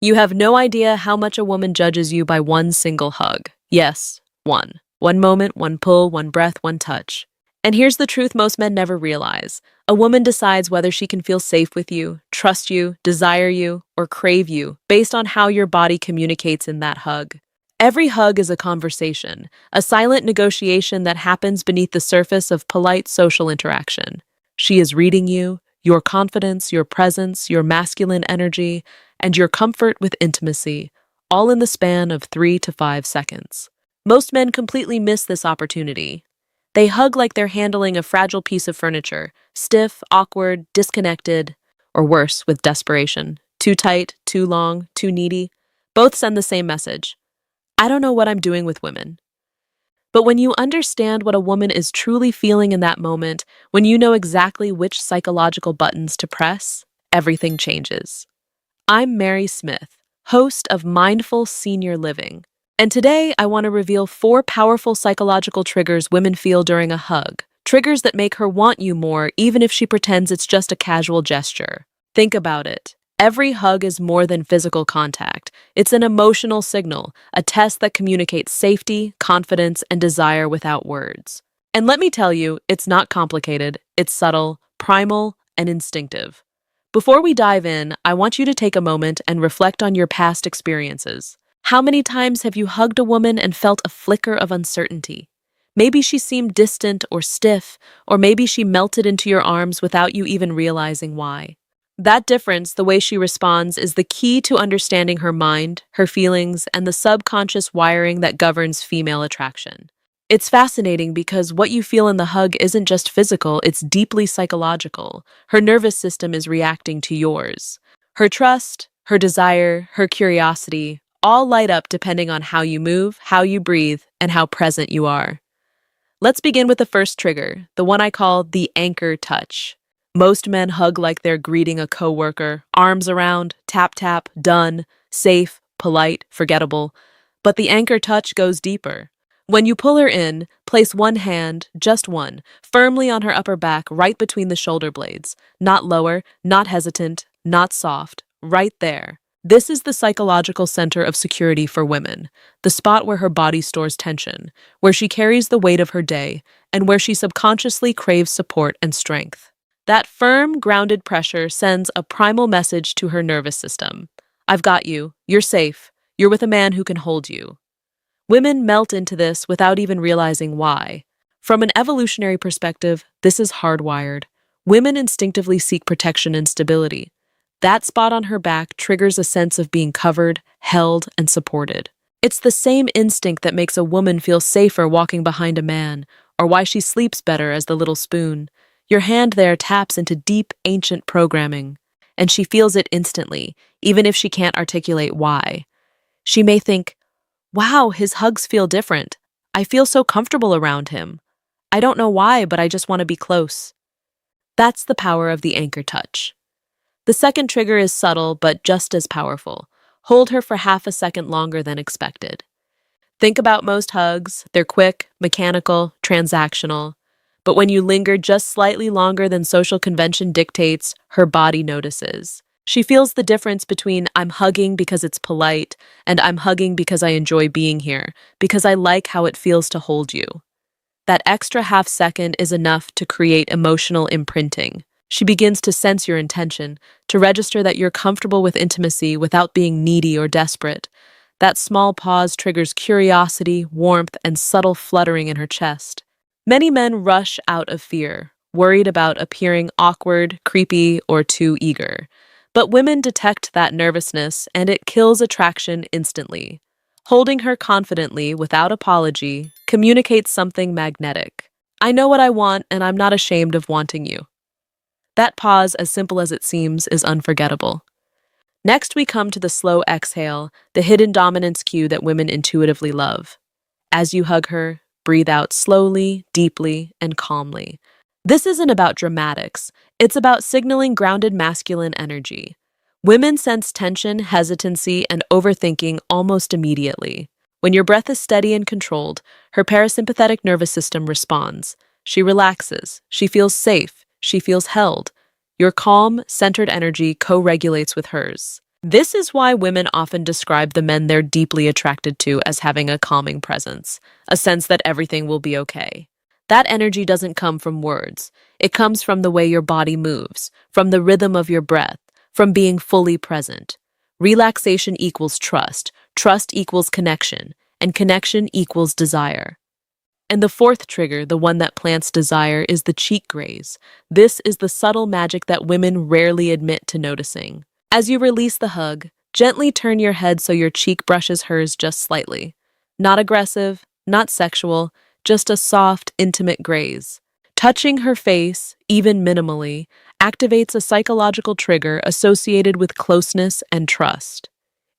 You have no idea how much a woman judges you by one single hug. Yes, one. One moment, one pull, one breath, one touch. And here's the truth most men never realize. A woman decides whether she can feel safe with you, trust you, desire you, or crave you based on how your body communicates in that hug. Every hug is a conversation, a silent negotiation that happens beneath the surface of polite social interaction. She is reading you, your confidence, your presence, your masculine energy, and your comfort with intimacy, all in the span of 3 to 5 seconds. Most men completely miss this opportunity. They hug like they're handling a fragile piece of furniture, stiff, awkward, disconnected, or worse, with desperation. Too tight, too long, too needy. Both send the same message. I don't know what I'm doing with women. But when you understand what a woman is truly feeling in that moment, when you know exactly which psychological buttons to press, everything changes. I'm Mary Smith, host of Mindful Senior Living, and today I want to reveal 4 powerful psychological triggers women feel during a hug, triggers that make her want you more even if she pretends it's just a casual gesture. Think about it. Every hug is more than physical contact. It's an emotional signal, a test that communicates safety, confidence, and desire without words. And let me tell you, it's not complicated, it's subtle, primal, and instinctive. Before we dive in, I want you to take a moment and reflect on your past experiences. How many times have you hugged a woman and felt a flicker of uncertainty? Maybe she seemed distant or stiff, or maybe she melted into your arms without you even realizing why. That difference, the way she responds, is the key to understanding her mind, her feelings, and the subconscious wiring that governs female attraction. It's fascinating because what you feel in the hug isn't just physical, it's deeply psychological. Her nervous system is reacting to yours. Her trust, her desire, her curiosity, all light up depending on how you move, how you breathe, and how present you are. Let's begin with the first trigger, the one I call the anchor touch. Most men hug like they're greeting a coworker, arms around, tap tap, done, safe, polite, forgettable. But the anchor touch goes deeper. When you pull her in, place one hand, just one, firmly on her upper back right between the shoulder blades. Not lower, not hesitant, not soft, right there. This is the psychological center of security for women, the spot where her body stores tension, where she carries the weight of her day, and where she subconsciously craves support and strength. That firm, grounded pressure sends a primal message to her nervous system. I've got you. You're safe. You're with a man who can hold you. Women melt into this without even realizing why. From an evolutionary perspective, this is hardwired. Women instinctively seek protection and stability. That spot on her back triggers a sense of being covered, held, and supported. It's the same instinct that makes a woman feel safer walking behind a man, or why she sleeps better as the little spoon. Your hand there taps into deep, ancient programming, and she feels it instantly, even if she can't articulate why. She may think, wow, his hugs feel different. I feel so comfortable around him. I don't know why, but I just want to be close. That's the power of the anchor touch. The second trigger is subtle, but just as powerful. Hold her for half a second longer than expected. Think about most hugs. They're quick, mechanical, transactional. But when you linger just slightly longer than social convention dictates, her body notices. She feels the difference between I'm hugging because it's polite and I'm hugging because I enjoy being here, because I like how it feels to hold you. That extra half second is enough to create emotional imprinting. She begins to sense your intention, to register that you're comfortable with intimacy without being needy or desperate. That small pause triggers curiosity, warmth, and subtle fluttering in her chest. Many men rush out of fear, worried about appearing awkward, creepy, or too eager. But women detect that nervousness, and it kills attraction instantly. Holding her confidently, without apology, communicates something magnetic. I know what I want, and I'm not ashamed of wanting you. That pause, as simple as it seems, is unforgettable. Next, we come to the slow exhale, the hidden dominance cue that women intuitively love. As you hug her, breathe out slowly, deeply, and calmly. This isn't about dramatics. It's about signaling grounded masculine energy. Women sense tension, hesitancy, and overthinking almost immediately. When your breath is steady and controlled, her parasympathetic nervous system responds. She relaxes. She feels safe. She feels held. Your calm, centered energy co-regulates with hers. This is why women often describe the men they're deeply attracted to as having a calming presence, a sense that everything will be okay. That energy doesn't come from words. It comes from the way your body moves, from the rhythm of your breath, from being fully present. Relaxation equals trust equals connection, and connection equals desire. And the fourth trigger, the one that plants desire, is the cheek graze. This is the subtle magic that women rarely admit to noticing. As you release the hug, gently turn your head so your cheek brushes hers just slightly. Not aggressive, not sexual, just a soft, intimate graze. Touching her face, even minimally, activates a psychological trigger associated with closeness and trust.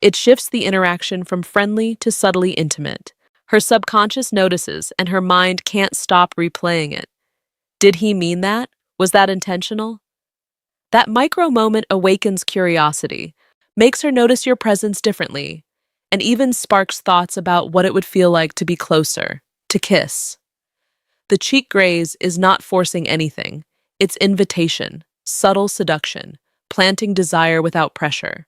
It shifts the interaction from friendly to subtly intimate. Her subconscious notices, and her mind can't stop replaying it. Did he mean that? Was that intentional? That micro moment awakens curiosity, makes her notice your presence differently, and even sparks thoughts about what it would feel like to be closer, to kiss. The cheek graze is not forcing anything, it's invitation, subtle seduction, planting desire without pressure.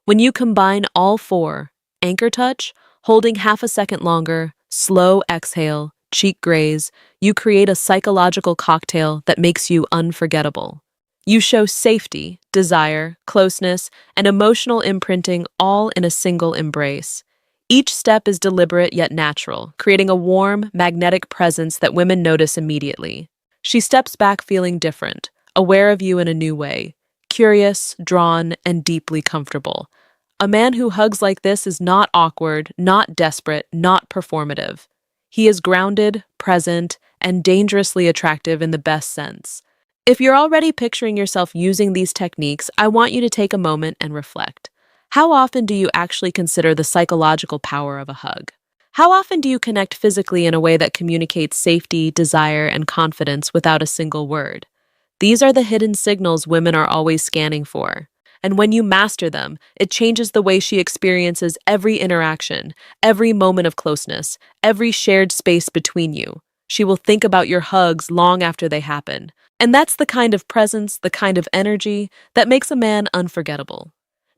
When you combine all four, anchor touch, holding half a second longer, slow exhale, cheek graze, you create a psychological cocktail that makes you unforgettable. You show safety, desire, closeness, and emotional imprinting all in a single embrace. Each step is deliberate yet natural, creating a warm, magnetic presence that women notice immediately. She steps back feeling different, aware of you in a new way, curious, drawn, and deeply comfortable. A man who hugs like this is not awkward, not desperate, not performative. He is grounded, present, and dangerously attractive in the best sense. If you're already picturing yourself using these techniques, I want you to take a moment and reflect. How often do you actually consider the psychological power of a hug? How often do you connect physically in a way that communicates safety, desire, and confidence without a single word? These are the hidden signals women are always scanning for. And when you master them, it changes the way she experiences every interaction, every moment of closeness, every shared space between you. She will think about your hugs long after they happen. And that's the kind of presence, the kind of energy that makes a man unforgettable.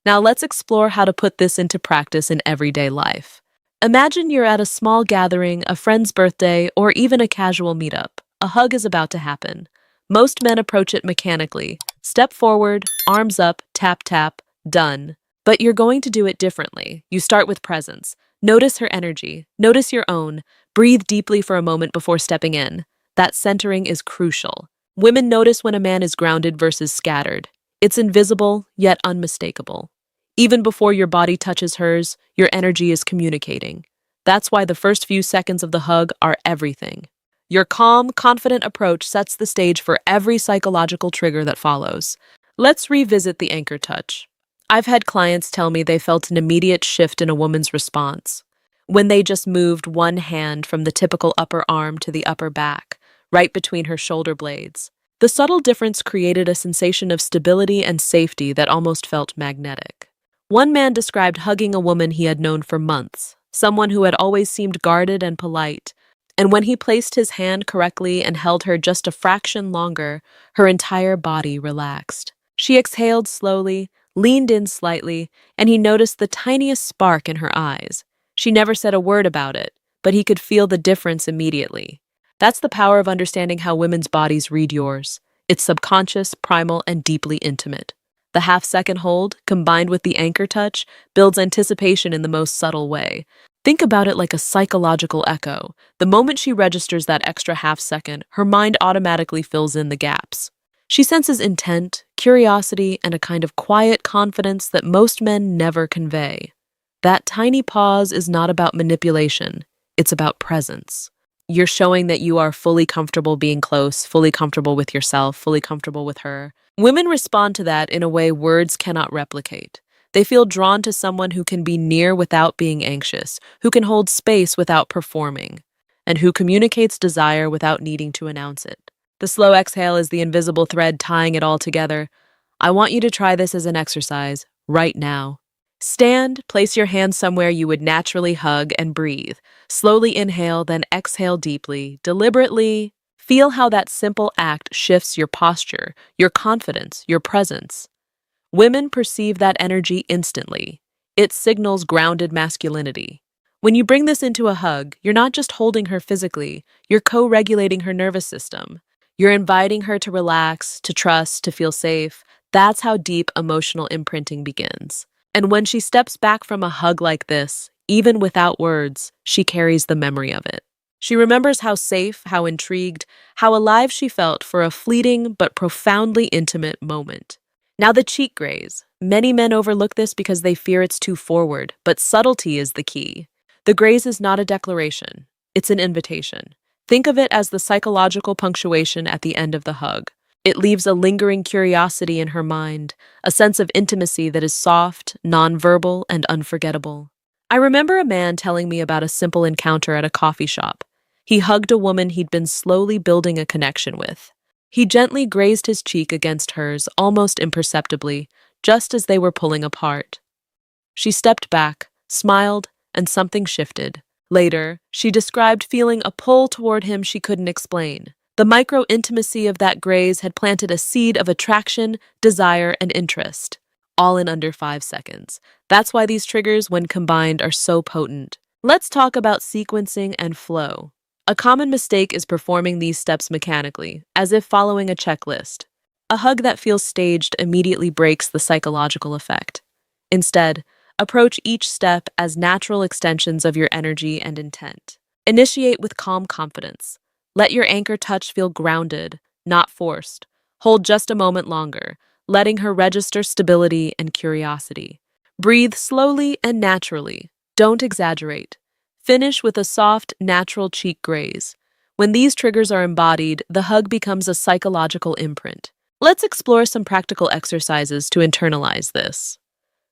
Now let's explore how to put this into practice in everyday life. Imagine you're at a small gathering, a friend's birthday, or even a casual meetup. A hug is about to happen. Most men approach it mechanically. Step forward, arms up, tap, tap, done. But you're going to do it differently. You start with presence. Notice her energy. Notice your own. Breathe deeply for a moment before stepping in. That centering is crucial. Women notice when a man is grounded versus scattered. It's invisible, yet unmistakable. Even before your body touches hers, your energy is communicating. That's why the first few seconds of the hug are everything. Your calm, confident approach sets the stage for every psychological trigger that follows. Let's revisit the anchor touch. I've had clients tell me they felt an immediate shift in a woman's response when they just moved one hand from the typical upper arm to the upper back, right between her shoulder blades. The subtle difference created a sensation of stability and safety that almost felt magnetic. One man described hugging a woman he had known for months, someone who had always seemed guarded and polite. And when he placed his hand correctly and held her just a fraction longer, her entire body relaxed. She exhaled slowly, leaned in slightly, and he noticed the tiniest spark in her eyes. She never said a word about it, but he could feel the difference immediately. That's the power of understanding how women's bodies read yours. It's subconscious, primal, and deeply intimate. The half-second hold, combined with the anchor touch, builds anticipation in the most subtle way. Think about it like a psychological echo. The moment she registers that extra half second, her mind automatically fills in the gaps. She senses intent, curiosity, and a kind of quiet confidence that most men never convey. That tiny pause is not about manipulation, it's about presence. You're showing that you are fully comfortable being close, fully comfortable with yourself, fully comfortable with her. Women respond to that in a way words cannot replicate. They feel drawn to someone who can be near without being anxious, who can hold space without performing, and who communicates desire without needing to announce it. The slow exhale is the invisible thread tying it all together. I want you to try this as an exercise, right now. Stand, place your hands somewhere you would naturally hug, and breathe. Slowly inhale, then exhale deeply, deliberately. Feel how that simple act shifts your posture, your confidence, your presence. Women perceive that energy instantly. It signals grounded masculinity. When you bring this into a hug, you're not just holding her physically, you're co-regulating her nervous system. You're inviting her to relax, to trust, to feel safe. That's how deep emotional imprinting begins. And when she steps back from a hug like this, even without words, she carries the memory of it. She remembers how safe, how intrigued, how alive she felt for a fleeting but profoundly intimate moment. Now, the cheek graze. Many men overlook this because they fear it's too forward, but subtlety is the key. The graze is not a declaration, it's an invitation. Think of it as the psychological punctuation at the end of the hug. It leaves a lingering curiosity in her mind, a sense of intimacy that is soft, nonverbal, and unforgettable. I remember a man telling me about a simple encounter at a coffee shop. He hugged a woman he'd been slowly building a connection with. He gently grazed his cheek against hers, almost imperceptibly, just as they were pulling apart. She stepped back, smiled, and something shifted. Later, she described feeling a pull toward him she couldn't explain. The micro-intimacy of that graze had planted a seed of attraction, desire, and interest, all in under 5 seconds. That's why these triggers, when combined, are so potent. Let's talk about sequencing and flow. A common mistake is performing these steps mechanically, as if following a checklist. A hug that feels staged immediately breaks the psychological effect. Instead, approach each step as natural extensions of your energy and intent. Initiate with calm confidence. Let your anchor touch feel grounded, not forced. Hold just a moment longer, letting her register stability and curiosity. Breathe slowly and naturally. Don't exaggerate. Finish with a soft, natural cheek graze. When these triggers are embodied, the hug becomes a psychological imprint. Let's explore some practical exercises to internalize this.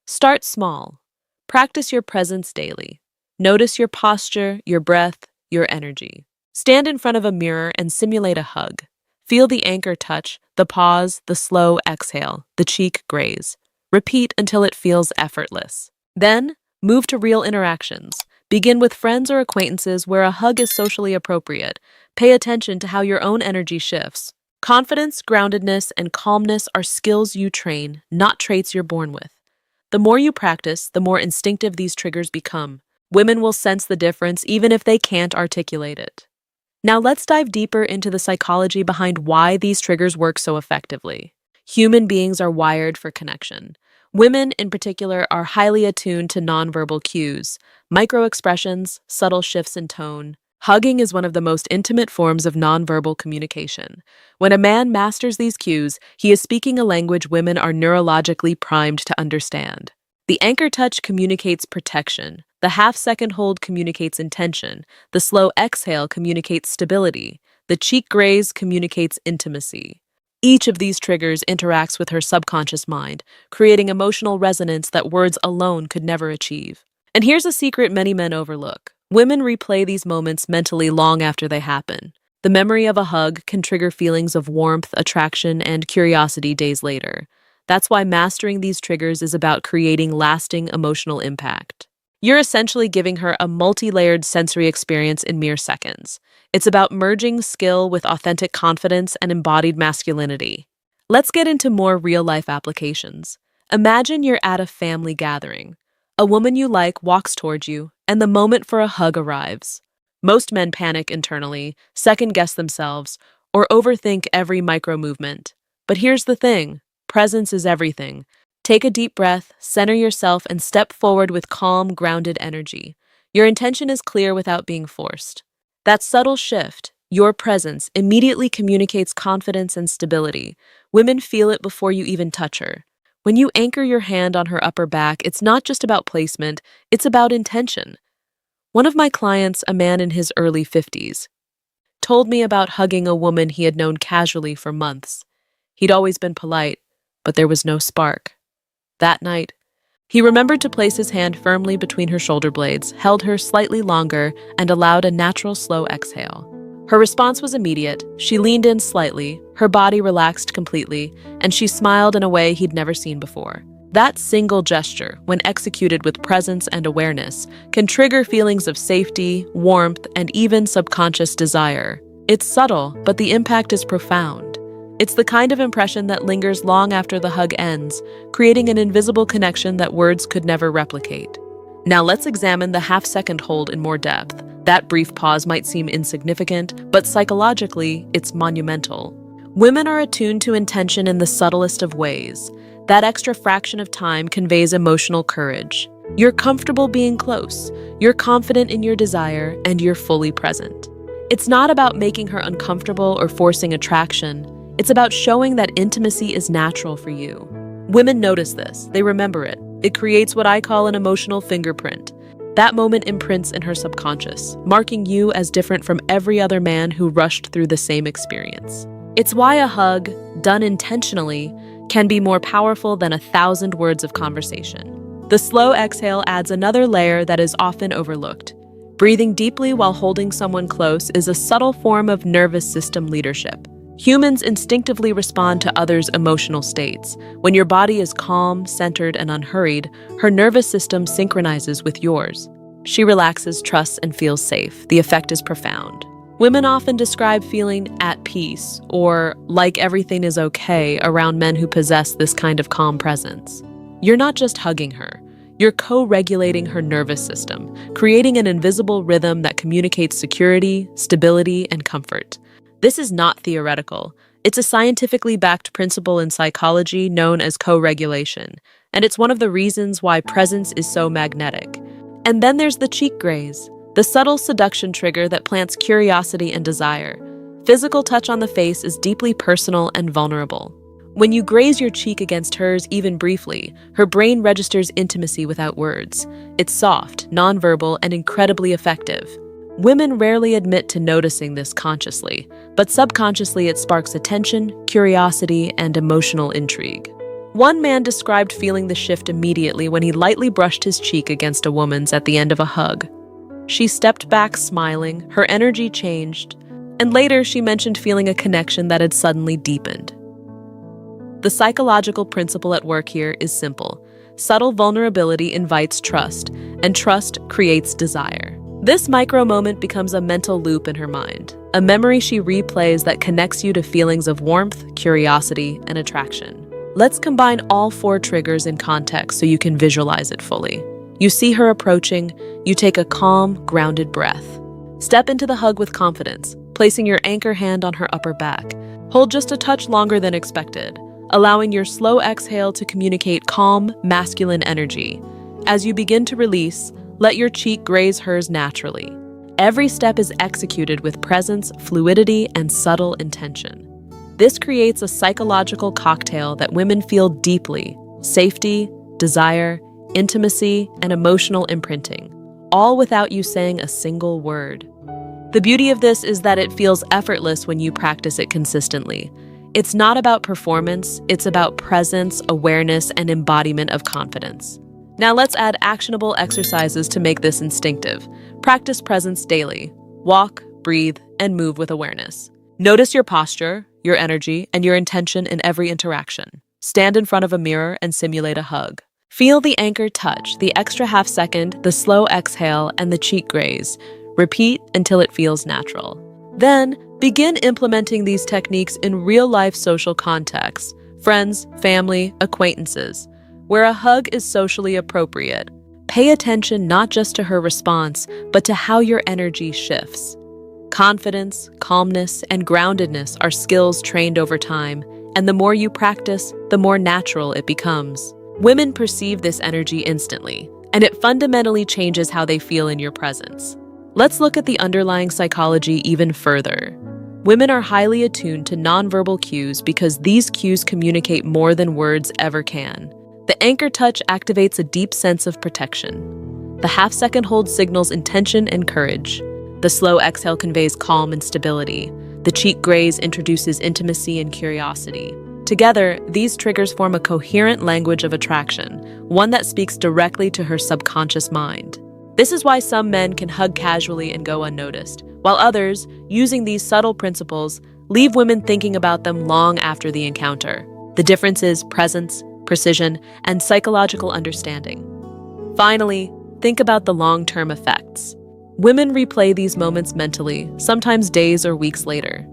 Start small. Practice your presence daily. Notice your posture, your breath, your energy. Stand in front of a mirror and simulate a hug. Feel the anchor touch, the pause, the slow exhale, the cheek graze. Repeat until it feels effortless. Then, move to real interactions. Begin with friends or acquaintances where a hug is socially appropriate. Pay attention to how your own energy shifts. Confidence, groundedness, and calmness are skills you train, not traits you're born with. The more you practice, the more instinctive these triggers become. Women will sense the difference even if they can't articulate it. Now let's dive deeper into the psychology behind why these triggers work so effectively. Human beings are wired for connection. Women, in particular, are highly attuned to nonverbal cues, micro-expressions, subtle shifts in tone. Hugging is one of the most intimate forms of nonverbal communication. When a man masters these cues, he is speaking a language women are neurologically primed to understand. The anchor touch communicates protection. The half-second hold communicates intention. The slow exhale communicates stability. The cheek graze communicates intimacy. Each of these triggers interacts with her subconscious mind, creating emotional resonance that words alone could never achieve. And here's a secret many men overlook. Women replay these moments mentally long after they happen. The memory of a hug can trigger feelings of warmth, attraction, and curiosity days later. That's why mastering these triggers is about creating lasting emotional impact. You're essentially giving her a multi-layered sensory experience in mere seconds. It's about merging skill with authentic confidence and embodied masculinity. Let's get into more real-life applications. Imagine you're at a family gathering. A woman you like walks towards you, and the moment for a hug arrives. Most men panic internally, second-guess themselves, or overthink every micro-movement. But here's the thing. Presence is everything. Take a deep breath, center yourself, and step forward with calm, grounded energy. Your intention is clear without being forced. That subtle shift, your presence, immediately communicates confidence and stability. Women feel it before you even touch her. When you anchor your hand on her upper back, it's not just about placement, it's about intention. One of my clients, a man in his early 50s, told me about hugging a woman he had known casually for months. He'd always been polite, but there was no spark. That night, he remembered to place his hand firmly between her shoulder blades, held her slightly longer, and allowed a natural, slow exhale. Her response was immediate. She leaned in slightly, her body relaxed completely, and she smiled in a way he'd never seen before. That single gesture, when executed with presence and awareness, can trigger feelings of safety, warmth, and even subconscious desire. It's subtle, but the impact is profound. It's the kind of impression that lingers long after the hug ends, creating an invisible connection that words could never replicate. Now let's examine the half-second hold in more depth. That brief pause might seem insignificant, but psychologically, it's monumental. Women are attuned to intention in the subtlest of ways. That extra fraction of time conveys emotional courage. You're comfortable being close, you're confident in your desire, and you're fully present. It's not about making her uncomfortable or forcing attraction. It's about showing that intimacy is natural for you. Women notice this, they remember it. It creates what I call an emotional fingerprint. That moment imprints in her subconscious, marking you as different from every other man who rushed through the same experience. It's why a hug, done intentionally, can be more powerful than 1,000 words of conversation. The slow exhale adds another layer that is often overlooked. Breathing deeply while holding someone close is a subtle form of nervous system leadership. Humans instinctively respond to others' emotional states. When your body is calm, centered, and unhurried, her nervous system synchronizes with yours. She relaxes, trusts, and feels safe. The effect is profound. Women often describe feeling at peace or like everything is okay around men who possess this kind of calm presence. You're not just hugging her. You're co-regulating her nervous system, creating an invisible rhythm that communicates security, stability, and comfort. This is not theoretical. It's a scientifically backed principle in psychology known as co-regulation, and it's one of the reasons why presence is so magnetic. And then there's the cheek graze, the subtle seduction trigger that plants curiosity and desire. Physical touch on the face is deeply personal and vulnerable. When you graze your cheek against hers even briefly, her brain registers intimacy without words. It's soft, nonverbal, and incredibly effective. Women rarely admit to noticing this consciously, but subconsciously it sparks attention, curiosity, and emotional intrigue. One man described feeling the shift immediately when he lightly brushed his cheek against a woman's at the end of a hug. She stepped back smiling, her energy changed, and later she mentioned feeling a connection that had suddenly deepened. The psychological principle at work here is simple. Subtle vulnerability invites trust, and trust creates desire. This micro moment becomes a mental loop in her mind, a memory she replays that connects you to feelings of warmth, curiosity, and attraction. Let's combine all 4 triggers in context so you can visualize it fully. You see her approaching, you take a calm, grounded breath. Step into the hug with confidence, placing your anchor hand on her upper back. Hold just a touch longer than expected, allowing your slow exhale to communicate calm, masculine energy. As you begin to release, let your cheek graze hers naturally. Every step is executed with presence, fluidity, and subtle intention. This creates a psychological cocktail that women feel deeply: safety, desire, intimacy, and emotional imprinting, all without you saying a single word. The beauty of this is that it feels effortless when you practice it consistently. It's not about performance, it's about presence, awareness, and embodiment of confidence. Now let's add actionable exercises to make this instinctive. Practice presence daily. Walk, breathe, and move with awareness. Notice your posture, your energy, and your intention in every interaction. Stand in front of a mirror and simulate a hug. Feel the anchor touch, the extra half second, the slow exhale, and the cheek graze. Repeat until it feels natural. Then, begin implementing these techniques in real-life social contexts, friends, family, acquaintances, where a hug is socially appropriate. Pay attention not just to her response, but to how your energy shifts. Confidence, calmness, and groundedness are skills trained over time, and the more you practice, the more natural it becomes. Women perceive this energy instantly, and it fundamentally changes how they feel in your presence. Let's look at the underlying psychology even further. Women are highly attuned to nonverbal cues because these cues communicate more than words ever can. The anchor touch activates a deep sense of protection. The half-second hold signals intention and courage. The slow exhale conveys calm and stability. The cheek graze introduces intimacy and curiosity. Together, these triggers form a coherent language of attraction, one that speaks directly to her subconscious mind. This is why some men can hug casually and go unnoticed, while others, using these subtle principles, leave women thinking about them long after the encounter. The difference is presence, precision, and psychological understanding. Finally, think about the long-term effects. Women replay these moments mentally, sometimes days or weeks later.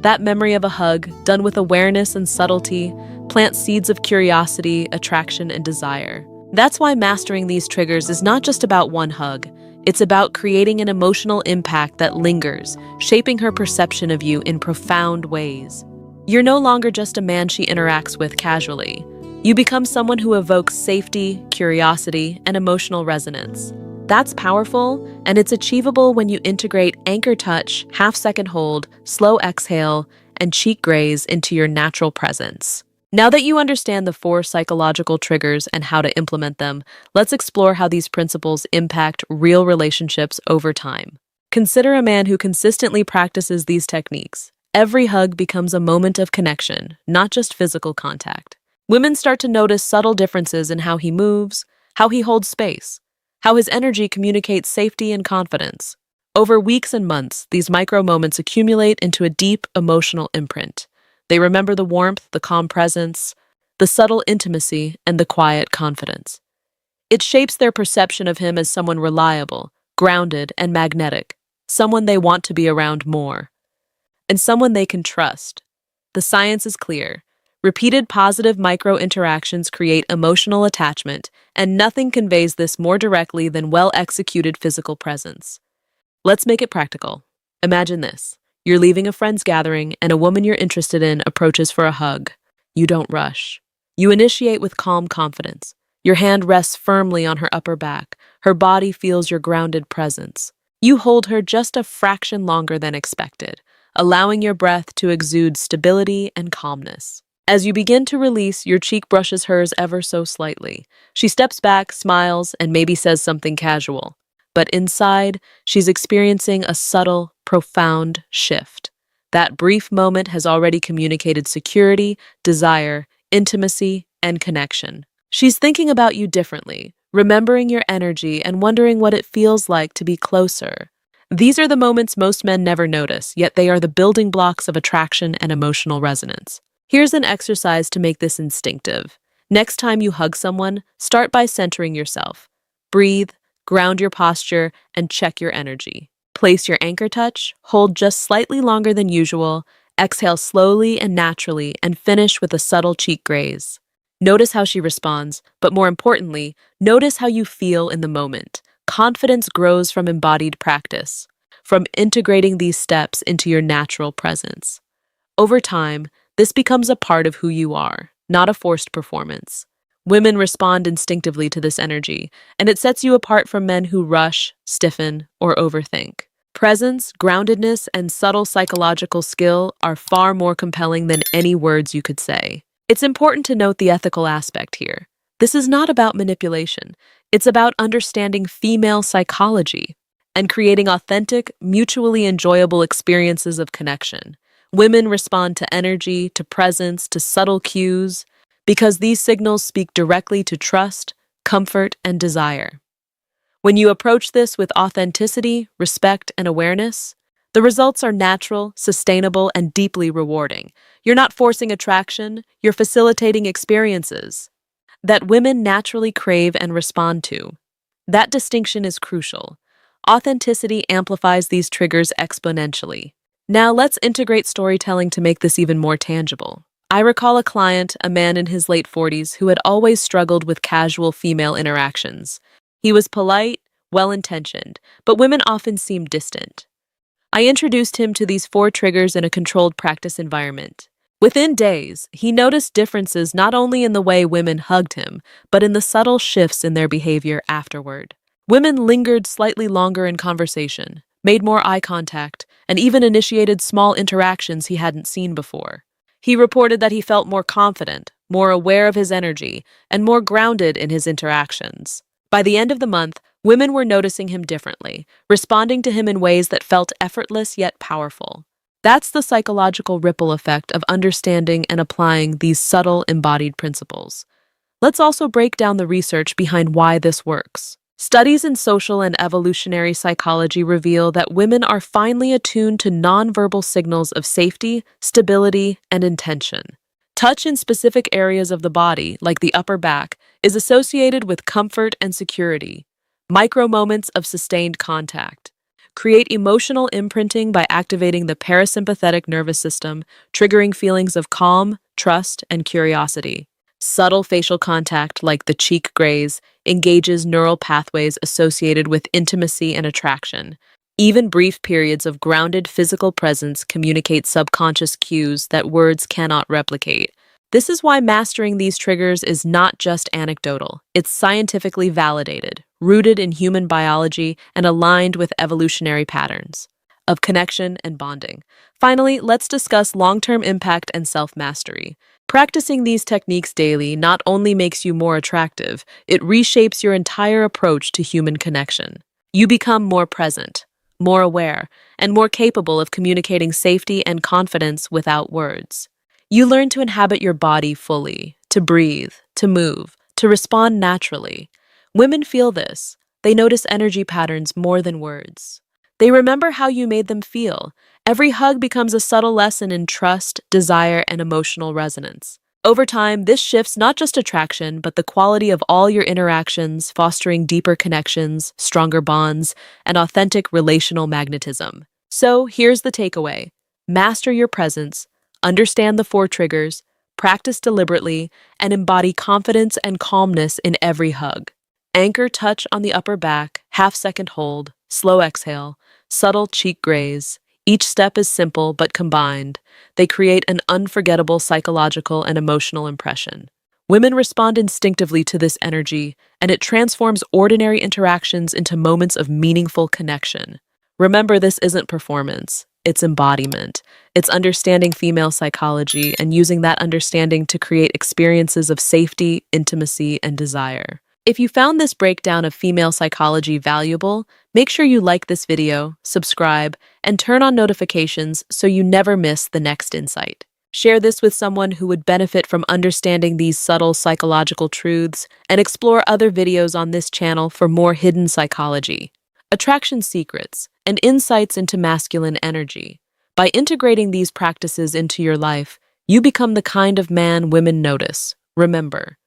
That memory of a hug, done with awareness and subtlety, plants seeds of curiosity, attraction, and desire. That's why mastering these triggers is not just about one hug. It's about creating an emotional impact that lingers, shaping her perception of you in profound ways. You're no longer just a man she interacts with casually. You become someone who evokes safety, curiosity, and emotional resonance. That's powerful, and it's achievable when you integrate anchor touch, half-second hold, slow exhale, and cheek graze into your natural presence. Now that you understand the 4 psychological triggers and how to implement them, let's explore how these principles impact real relationships over time. Consider a man who consistently practices these techniques. Every hug becomes a moment of connection, not just physical contact. Women start to notice subtle differences in how he moves, how he holds space, how his energy communicates safety and confidence. Over weeks and months, these micro moments accumulate into a deep emotional imprint. They remember the warmth, the calm presence, the subtle intimacy, and the quiet confidence. It shapes their perception of him as someone reliable, grounded, and magnetic, someone they want to be around more, and someone they can trust. The science is clear. Repeated positive micro-interactions create emotional attachment, and nothing conveys this more directly than well-executed physical presence. Let's make it practical. Imagine this. You're leaving a friend's gathering, and a woman you're interested in approaches for a hug. You don't rush. You initiate with calm confidence. Your hand rests firmly on her upper back. Her body feels your grounded presence. You hold her just a fraction longer than expected, allowing your breath to exude stability and calmness. As you begin to release, your cheek brushes hers ever so slightly. She steps back, smiles, and maybe says something casual. But inside, she's experiencing a subtle, profound shift. That brief moment has already communicated security, desire, intimacy, and connection. She's thinking about you differently, remembering your energy and wondering what it feels like to be closer. These are the moments most men never notice, yet they are the building blocks of attraction and emotional resonance. Here's an exercise to make this instinctive. Next time you hug someone, start by centering yourself. Breathe, ground your posture, and check your energy. Place your anchor touch, hold just slightly longer than usual, exhale slowly and naturally, and finish with a subtle cheek graze. Notice how she responds, but more importantly, notice how you feel in the moment. Confidence grows from embodied practice, from integrating these steps into your natural presence. Over time, this becomes a part of who you are, not a forced performance. Women respond instinctively to this energy, and it sets you apart from men who rush, stiffen, or overthink. Presence, groundedness, and subtle psychological skill are far more compelling than any words you could say. It's important to note the ethical aspect here. This is not about manipulation. It's about understanding female psychology and creating authentic, mutually enjoyable experiences of connection. Women respond to energy, to presence, to subtle cues, because these signals speak directly to trust, comfort, and desire. When you approach this with authenticity, respect, and awareness, the results are natural, sustainable, and deeply rewarding. You're not forcing attraction, you're facilitating experiences that women naturally crave and respond to. That distinction is crucial. Authenticity amplifies these triggers exponentially. Now let's integrate storytelling to make this even more tangible. I recall a client, a man in his late 40s, who had always struggled with casual female interactions. He was polite, well-intentioned, but women often seemed distant. I introduced him to these 4 triggers in a controlled practice environment. Within days, he noticed differences not only in the way women hugged him, but in the subtle shifts in their behavior afterward. Women lingered slightly longer in conversation, made more eye contact, and even initiated small interactions he hadn't seen before. He reported that he felt more confident, more aware of his energy, and more grounded in his interactions. By the end of the month, women were noticing him differently, responding to him in ways that felt effortless yet powerful. That's the psychological ripple effect of understanding and applying these subtle embodied principles. Let's also break down the research behind why this works. Studies in social and evolutionary psychology reveal that women are finely attuned to nonverbal signals of safety, stability, and intention. Touch in specific areas of the body, like the upper back, is associated with comfort and security. Micro moments of sustained contact Create emotional imprinting by activating the parasympathetic nervous system, triggering feelings of calm, trust, and curiosity. Subtle facial contact, like the cheek graze, engages neural pathways associated with intimacy and attraction. Even brief periods of grounded physical presence communicate subconscious cues that words cannot replicate. This is why mastering these triggers is not just anecdotal, it's scientifically validated, rooted in human biology, and aligned with evolutionary patterns of connection and bonding. Finally, let's discuss long-term impact and self-mastery. Practicing these techniques daily not only makes you more attractive, it reshapes your entire approach to human connection. You become more present, more aware, and more capable of communicating safety and confidence without words. You learn to inhabit your body fully, to breathe, to move, to respond naturally. Women feel this. They notice energy patterns more than words. They remember how you made them feel. Every hug becomes a subtle lesson in trust, desire, and emotional resonance. Over time, this shifts not just attraction, but the quality of all your interactions, fostering deeper connections, stronger bonds, and authentic relational magnetism. So, here's the takeaway. Master your presence, understand the four triggers, practice deliberately, and embody confidence and calmness in every hug. Anchor touch on the upper back, half-second hold, slow exhale, subtle cheek graze. Each step is simple but combined. They create an unforgettable psychological and emotional impression. Women respond instinctively to this energy, and it transforms ordinary interactions into moments of meaningful connection. Remember, this isn't performance, it's embodiment. It's understanding female psychology and using that understanding to create experiences of safety, intimacy, and desire. If you found this breakdown of female psychology valuable, make sure you like this video, subscribe, and turn on notifications so you never miss the next insight. Share this with someone who would benefit from understanding these subtle psychological truths, and explore other videos on this channel for more hidden psychology, attraction secrets, and insights into masculine energy. By integrating these practices into your life, you become the kind of man women notice, remember,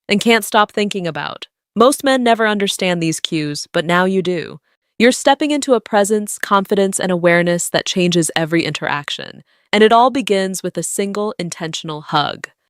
and can't stop thinking about. Most men never understand these cues, but now you do. You're stepping into a presence, confidence, and awareness that changes every interaction. And it all begins with a single intentional hug.